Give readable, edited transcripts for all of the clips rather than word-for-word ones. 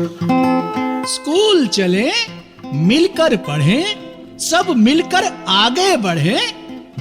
School चले, मिलकर पढ़ें, सब मिलकर आगे बढ़ें,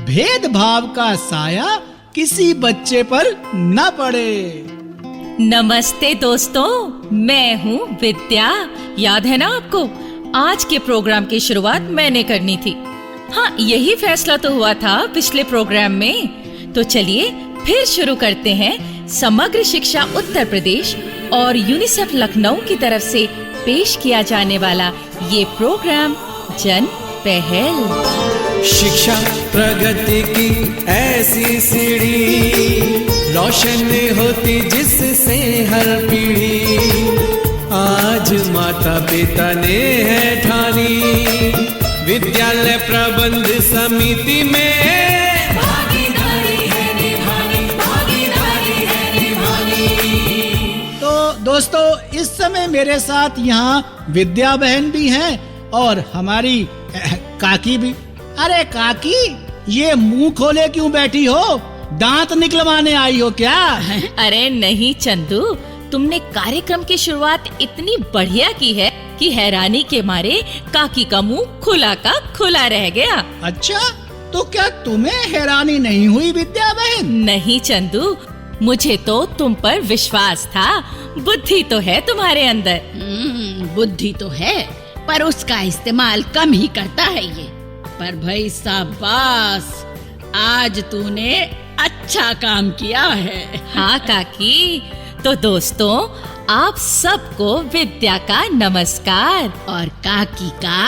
भेदभाव का साया किसी बच्चे पर न पड़े। नमस्ते दोस्तों, मैं हूँ विद्या। याद है ना आपको, आज के प्रोग्राम की शुरुआत मैंने करनी थी। हाँ, यही फैसला तो हुआ था पिछले प्रोग्राम में। तो चलिए फिर शुरू करते हैं समग्र शिक्षा उत्तर प्रदेश और यूनिसेफ लखनऊ की तरफ से पेश किया जाने वाला ये प्रोग्राम जन पहल। शिक्षा प्रगति की ऐसी सीढ़ी, रोशन होती जिससे हर पीढ़ी। आज माता पिता ने है ठानी, विद्यालय प्रबंध समिति में भागीदारी है निभानी, भागीदारी है निभानी। तो दोस्तों, इस समय मेरे साथ यहाँ विद्या बहन भी हैं और हमारी काकी भी। अरे काकी, ये मुंह खोले क्यों बैठी हो? दांत निकलवाने आई हो क्या? अरे नहीं चंदू, तुमने कार्यक्रम की शुरुआत इतनी बढ़िया की है कि हैरानी के मारे काकी का मुंह खुला का खुला रह गया। अच्छा, तो क्या तुम्हें हैरानी नहीं हुई विद्या बहन? नहीं चंदू, मुझे तो तुम पर विश्वास था। बुद्धि तो है तुम्हारे अंदर। बुद्धि तो है, पर उसका इस्तेमाल कम ही करता है ये। पर भाई शाबाश, आज तूने अच्छा काम किया है। हाँ काकी। तो दोस्तों, आप सबको विद्या का नमस्कार और काकी का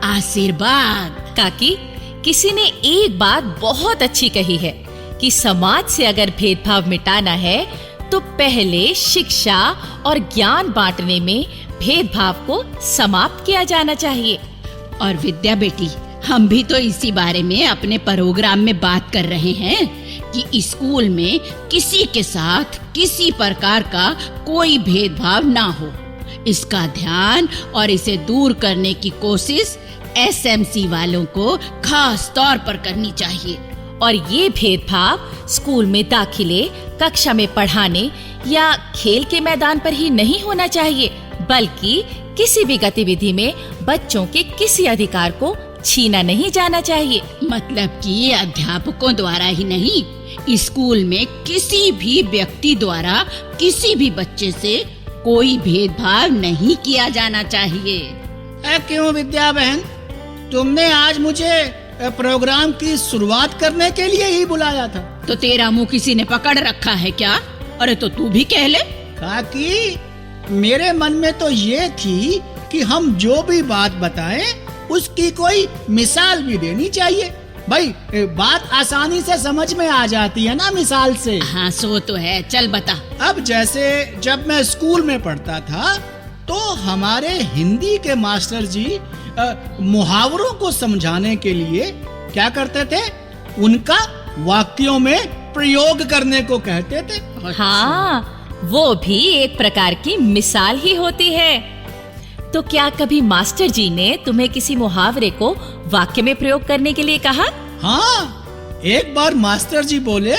आशीर्वाद। काकी, किसी ने एक बात बहुत अच्छी कही है कि समाज से अगर भेदभाव मिटाना है तो पहले शिक्षा और ज्ञान बांटने में भेदभाव को समाप्त किया जाना चाहिए। और विद्या बेटी, हम भी तो इसी बारे में अपने प्रोग्राम में बात कर रहे हैं कि स्कूल में किसी के साथ किसी प्रकार का कोई भेदभाव ना हो। इसका ध्यान और इसे दूर करने की कोशिश एसएमसी वालों को खास तौर पर करनी चाहिए। और ये भेदभाव स्कूल में दाखिले, कक्षा में पढ़ाने या खेल के मैदान पर ही नहीं होना चाहिए, बल्कि किसी भी गतिविधि में बच्चों के किसी अधिकार को छीना नहीं जाना चाहिए। मतलब कि अध्यापकों द्वारा ही नहीं, स्कूल में किसी भी व्यक्ति द्वारा किसी भी बच्चे से कोई भेदभाव नहीं किया जाना चाहिए। क्यों विद्या बहन, तुमने आज मुझे प्रोग्राम की शुरुआत करने के लिए ही बुलाया था? तो तेरा मुंह किसी ने पकड़ रखा है क्या? अरे तो तू भी कह ले। काकी, मेरे मन में तो ये थी कि हम जो भी बात बताएं उसकी कोई मिसाल भी देनी चाहिए। भाई, बात आसानी से समझ में आ जाती है ना मिसाल से। हाँ, सो तो है, चल बता। अब जैसे जब मैं स्कूल में पढ़ता था तो हमारे हिंदी के मास्टर जी मुहावरों को समझाने के लिए क्या करते थे? उनका वाक्यों में प्रयोग करने को कहते थे। हाँ, वो भी एक प्रकार की मिसाल ही होती है। तो क्या कभी मास्टर जी ने तुम्हें किसी मुहावरे को वाक्य में प्रयोग करने के लिए कहा? हाँ, एक बार मास्टर जी बोले,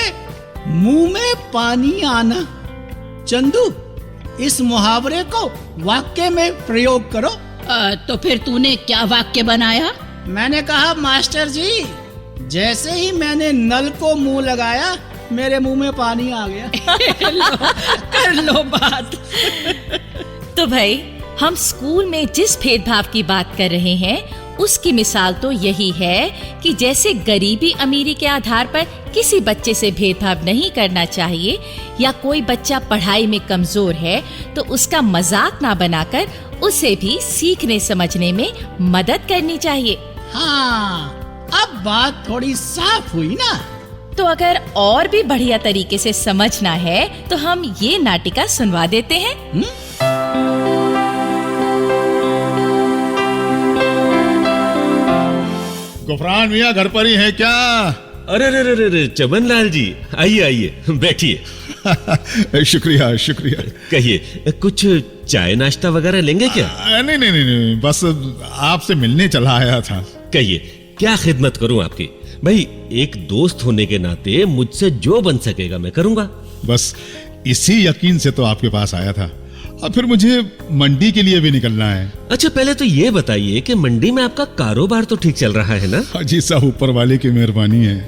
मुंह में पानी आना। चंदू, इस मुहावरे को वाक्य में प्रयोग करो। तो फिर तूने क्या वाक्य बनाया? मैंने कहा, मास्टर जी, जैसे ही मैंने नल को मुंह लगाया मेरे मुंह में पानी आ गया। कर लो बात। तो भाई, हम स्कूल में जिस भेदभाव की बात कर रहे हैं उसकी मिसाल तो यही है कि जैसे गरीबी अमीरी के आधार पर किसी बच्चे से भेदभाव नहीं करना चाहिए, या कोई बच्चा पढ़ाई में कमजोर है तो उसका मजाक ना बनाकर उसे भी सीखने समझने में मदद करनी चाहिए। हाँ, अब बात थोड़ी साफ हुई ना। तो अगर और भी बढ़िया तरीके से समझना है तो हम ये नाटिका सुनवा देते हैं। गुफरान मियाँ घर पर ही है क्या? अरे रे रे रे चमन लाल जी, आइए आइए, बैठिए। शुक्रिया शुक्रिया। कहिए, कुछ चाय नाश्ता वगैरह लेंगे क्या? नहीं नहीं नहीं, बस आपसे मिलने चला आया था। कहिए, क्या खिदमत करूं आपकी? भाई, एक दोस्त होने के नाते मुझसे जो बन सकेगा मैं करूंगा। बस इसी यकीन से तो आपके पास आया था। और फिर मुझे मंडी के लिए भी निकलना है। अच्छा, पहले तो ये बताइए कि मंडी में आपका कारोबार तो ठीक चल रहा है ना? हाँ जी साहब, ऊपर वाले की मेहरबानी है।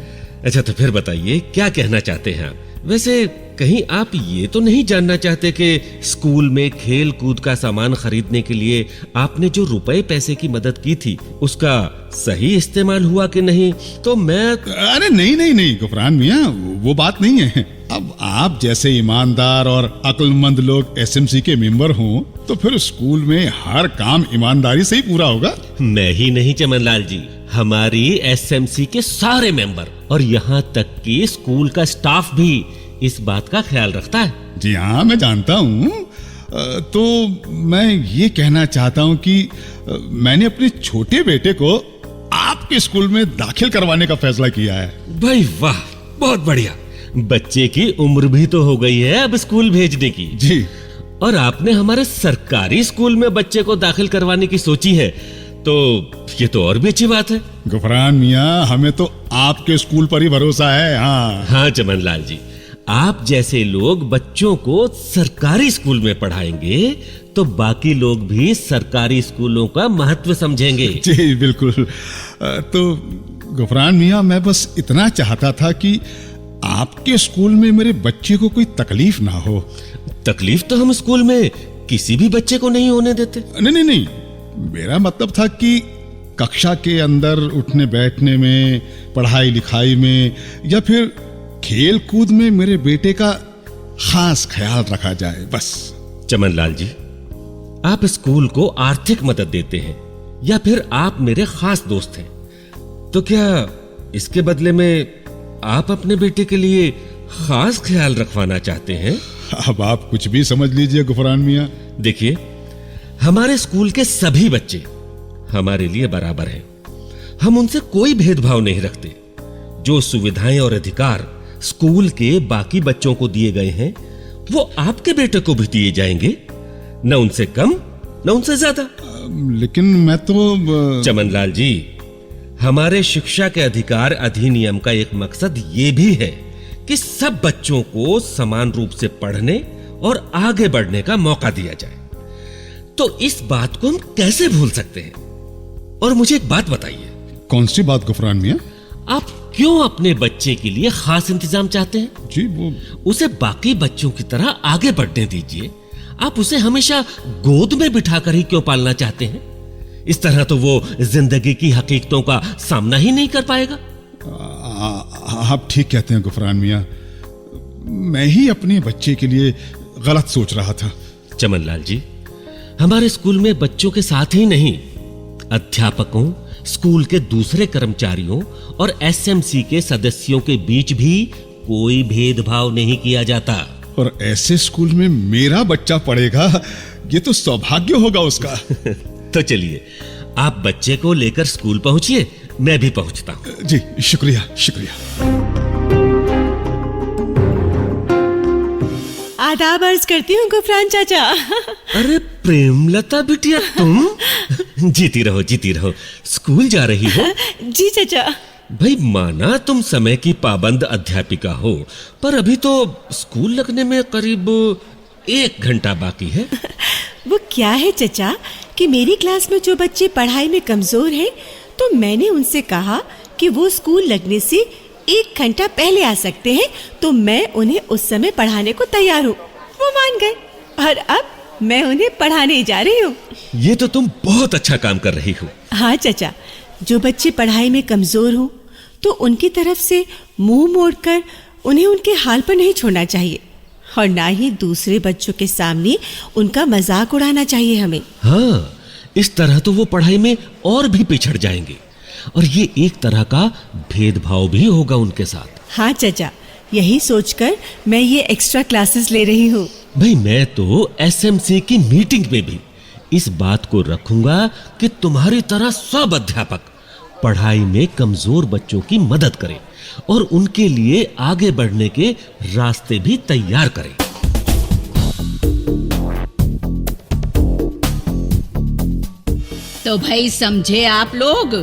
अच्छा, तो फिर बताइए क्या कहना चाहते हैं आप? वैसे कहीं आप ये तो नहीं जानना चाहते कि स्कूल में खेल कूद का सामान खरीदने के लिए आपने जो रुपए पैसे की मदद की थी उसका सही इस्तेमाल हुआ कि नहीं? तो मैं अरे नहीं गुफरान मियाँ, वो बात नहीं है। अब आप जैसे ईमानदार और अक्लमंद लोग एसएमसी के मेंबर हों तो फिर स्कूल में हर काम ईमानदारी से ही पूरा होगा। मैं ही नहीं चमनलाल जी, हमारी एसएमसी के सारे मेंबर और यहाँ तक कि स्कूल का स्टाफ भी इस बात का ख्याल रखता है। जी हाँ, मैं जानता हूँ। तो मैं ये कहना चाहता हूँ कि मैंने अपने छोटे बेटे को आपके स्कूल में दाखिल करवाने का फैसला किया है। भाई वाह, बहुत बढ़िया। बच्चे की उम्र भी तो हो गई है अब स्कूल भेजने की। जी। और आपने हमारे सरकारी स्कूल में बच्चे को दाखिल करवाने की सोची है, तो ये तो और भी अच्छी बात है। गुफरान मियाँ, हमें तो आपके स्कूल पर ही भरोसा है। हाँ चमनलाल जी, आप जैसे लोग बच्चों को सरकारी स्कूल में पढ़ाएंगे तो बाकी लोग भी सरकारी स्कूलों का महत्व समझेंगे। जी बिल्कुल। तो गुफरान मियाँ, मैं बस इतना चाहता था कि आपके स्कूल में मेरे बच्चे को कोई तकलीफ ना हो। तकलीफ तो हम स्कूल में किसी भी बच्चे को नहीं होने देते। नहीं, मेरा मतलब था कि कक्षा के अंदर उठने बैठने में, पढ़ाई लिखाई में या फिर खेल कूद में मेरे बेटे का खास ख्याल रखा जाए, बस। चमनलाल जी, आप स्कूल को आर्थिक मदद देते हैं या फिर आप मेरे खास दोस्त हैं, तो क्या इसके बदले में आप अपने बेटे के लिए खास ख्याल रखवाना चाहते हैं? अब आप कुछ भी समझ लीजिए गुफरान मियाँ। देखिए, हमारे स्कूल के सभी बच्चे हमारे लिए बराबर हैं। हम उनसे कोई भेदभाव नहीं रखते। जो सुविधाएं और अधिकार स्कूल के बाकी बच्चों को दिए गए हैं वो आपके बेटे को भी दिए जाएंगे, न उनसे कम न उनसे ज्यादा। लेकिन मैं तो चमनलाल जी, हमारे शिक्षा के अधिकार अधिनियम का एक मकसद ये भी है कि सब बच्चों को समान रूप से पढ़ने और आगे बढ़ने का मौका दिया जाए। तो इस बात को हम कैसे भूल सकते हैं? और मुझे एक बात बताइए। कौन सी बात गुफरान मियाँ? आप क्यों अपने बच्चे के लिए खास इंतजाम चाहते हैं? जी, वो उसे बाकी बच्चों की तरह आगे बढ़ने दीजिए। आप उसे हमेशा गोद में बिठाकर ही क्यों पालना चाहते हैं? इस तरह तो वो जिंदगी की हकीकतों का सामना ही नहीं कर पाएगा। आप ठीक कहते हैं गुफरान मियाँ। मैं ही अपने बच्चे के लिए गलत सोच रहा था। चमनलाल जी, हमारे स्कूल में बच्चों के साथ ही नहीं, अध्यापकों, स्कूल के दूसरे कर्मचारियों और एसएमसी के सदस्यों के बीच भी कोई भेदभाव नहीं किया जाता। और ऐसे स्कूल में मेरा बच्चा पढ़ेगा, ये तो सौभाग्य होगा उसका। तो चलिए, आप बच्चे को लेकर स्कूल पहुंचिए, मैं भी पहुंचता हूं। जी, शुक्रिया शुक्रिया। आदाब अर्ज करती हूँ गुफरान चाचा। अरे प्रेमलता बिटिया, तुम जीती रहो जीती रहो। स्कूल जा रही हो? जी चाचा। भाई, माना तुम समय की पाबंद अध्यापिका हो, पर अभी तो स्कूल लगने में करीब 1 घंटा बाकी है। वो क्या है चचा कि मेरी क्लास में जो बच्चे पढ़ाई में कमजोर हैं, तो मैंने उनसे कहा कि वो स्कूल लगने से 1 घंटा पहले आ सकते हैं, तो मैं उन्हें उस समय पढ़ाने को तैयार हूँ। वो मान गए और अब मैं उन्हें पढ़ाने जा रही हूँ। ये तो तुम बहुत अच्छा काम कर रही हो। हाँ चचा, जो बच्चे पढ़ाई में कमजोर हो तो उनकी तरफ से मुंह मोड़कर उन्हें उनके हाल पर नहीं छोड़ना चाहिए और ना ही दूसरे बच्चों के सामने उनका मजाक उड़ाना चाहिए हमें। हाँ, इस तरह तो वो पढ़ाई में और भी पिछड़ जाएंगे और ये एक तरह का भेदभाव भी होगा उनके साथ। हाँ चचा, यही सोचकर मैं ये एक्स्ट्रा क्लासेस ले रही हूँ। भाई, मैं तो एसएमसी की मीटिंग में भी इस बात को रखूंगा कि तुम्हारी तरह सब अध्यापक पढ़ाई में कमजोर बच्चों की मदद करें और उनके लिए आगे बढ़ने के रास्ते भी तैयार करें। तो भाई समझे आप लोग,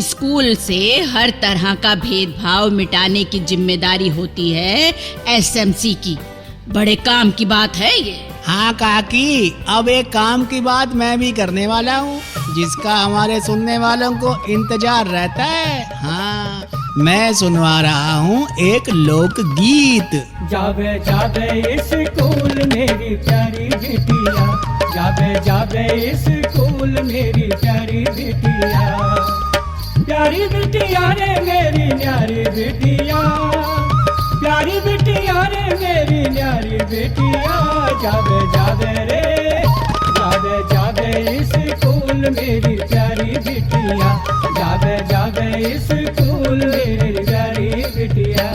स्कूल से हर तरह का भेदभाव मिटाने की जिम्मेदारी होती है एसएमसी की। बड़े काम की बात है ये। हाँ काकी, अब एक काम की बात मैं भी करने वाला हूँ, जिसका हमारे सुनने वालों को इंतजार रहता है। हाँ, मैं सुनवा रहा हूँ एक लोकगीत। जावे जावे स्कूल मेरी प्यारी बिटिया, जावे जावे स्कूल मेरी प्यारी बिटिया, प्यारी बिटिया रे मेरी न्यारी बिटिया, प्यारी बिटिया रे मेरी न्यारी बिटिया, जावे जावे रे, जावे जावे स्कूल मेरी प्यारी बिटिया, जावे जावे स्कूल मेरी प्यारी बिटिया।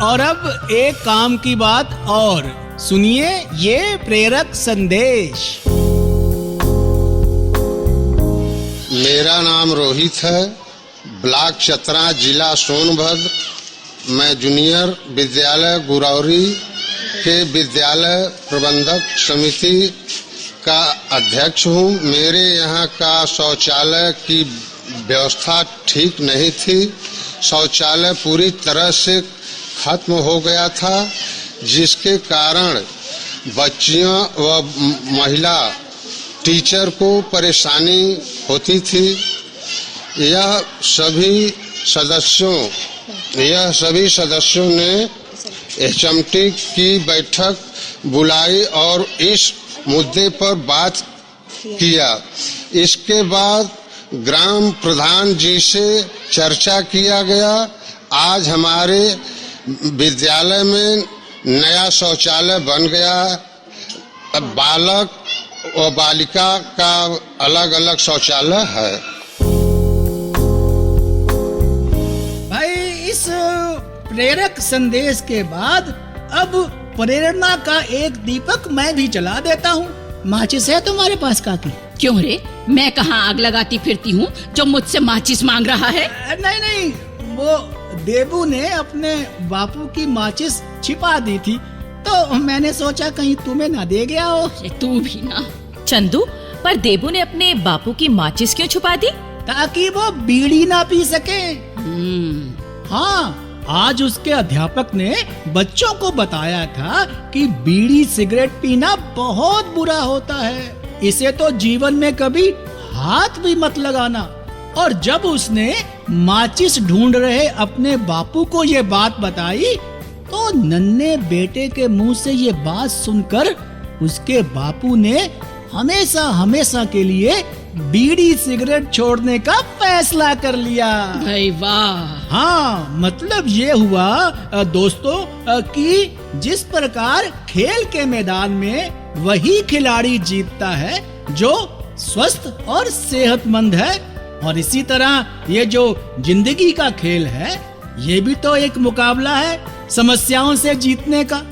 और अब एक काम की बात और सुनिए ये प्रेरक संदेश। मेरा नाम रोहित है, ब्लॉक चतरा, जिला सोनभद्र। मैं जूनियर विद्यालय गुरौरी के विद्यालय प्रबंधक समिति का अध्यक्ष हूँ। मेरे यहाँ का शौचालय की व्यवस्था ठीक नहीं थी। शौचालय पूरी तरह से खत्म हो गया था, जिसके कारण बच्चियों व महिला टीचर को परेशानी होती थी। यह सभी सदस्यों ने HMT की बैठक बुलाई और इस मुद्दे पर बात किया। इसके बाद ग्राम प्रधान जी से चर्चा किया गया। आज हमारे विद्यालय में नया शौचालय बन गया। अब बालक और बालिका का अलग अलग शौचालय है। भाई, इस प्रेरक संदेश के बाद अब प्रेरणा का एक दीपक मैं भी जला देता हूँ। माचिस है तुम्हारे पास काकी? क्यों रे, मैं कहाँ आग लगाती फिरती हूँ जो मुझसे माचिस मांग रहा है? नहीं नहीं, वो देबू ने अपने बापू की माचिस छिपा दी थी, तो मैंने सोचा कहीं तुम्हें ना दे गया हो। तू भी ना। चंदू, पर देबू ने अपने बापू की माचिस क्यों छुपा दी? ताकि वो बीड़ी ना पी सके। हाँ, आज उसके अध्यापक ने बच्चों को बताया था कि बीड़ी सिगरेट पीना बहुत बुरा होता है, इसे तो जीवन में कभी हाथ भी मत लगाना। और जब उसने माचिस ढूंढ रहे अपने बापू को ये बात बताई, तो नन्हे बेटे के मुंह से ये बात सुनकर उसके बापू ने हमेशा हमेशा के लिए बीड़ी सिगरेट छोड़ने का फैसला कर लिया। भाई वाह। हाँ, मतलब ये हुआ दोस्तों कि जिस प्रकार खेल के मैदान में वही खिलाड़ी जीतता है जो स्वस्थ और सेहतमंद है, और इसी तरह ये जो जिंदगी का खेल है, ये भी तो एक मुकाबला है समस्याओं से जीतने का।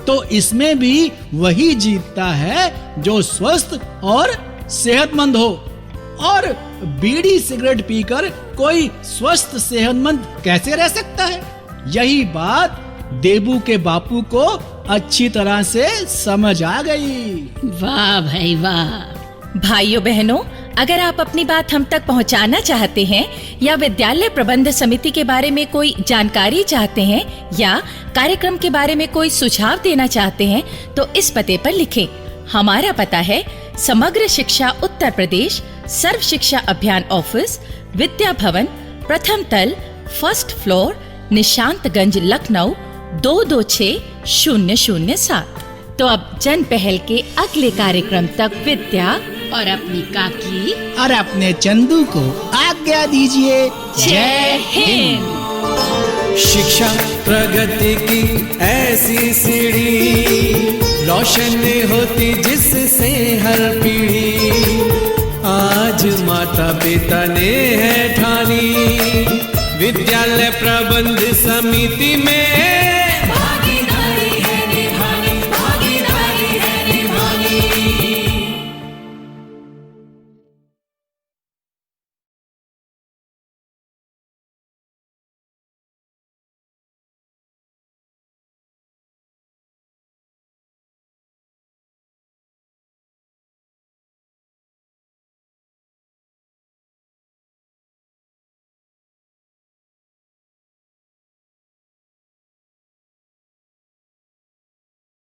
तो इसमें भी वही जीतता है जो स्वस्थ और सेहतमंद हो। और बीड़ी सिगरेट पीकर कोई स्वस्थ सेहतमंद कैसे रह सकता है? यही बात देबू के बापू को अच्छी तरह से समझ आ गई। वाह भाई वाह। भाइयों बहनों, अगर आप अपनी बात हम तक पहुंचाना चाहते हैं या विद्यालय प्रबंध समिति के बारे में कोई जानकारी चाहते हैं या कार्यक्रम के बारे में कोई सुझाव देना चाहते हैं, तो इस पते पर लिखें। हमारा पता है समग्र शिक्षा उत्तर प्रदेश, सर्व शिक्षा अभियान ऑफिस, विद्या भवन, प्रथम तल, फर्स्ट फ्लोर, निशांतगंज, लखनऊ 226007। तो अब जन पहल के अगले कार्यक्रम तक विद्या और अपनी काकी और अपने चंदू को आज्ञा दीजिए। जय हिंद। शिक्षा प्रगति की ऐसी सीढ़ी, रोशन होती जिससे हर पीढ़ी। आज माता पिता ने है ठानी, विद्यालय प्रबंध समिति में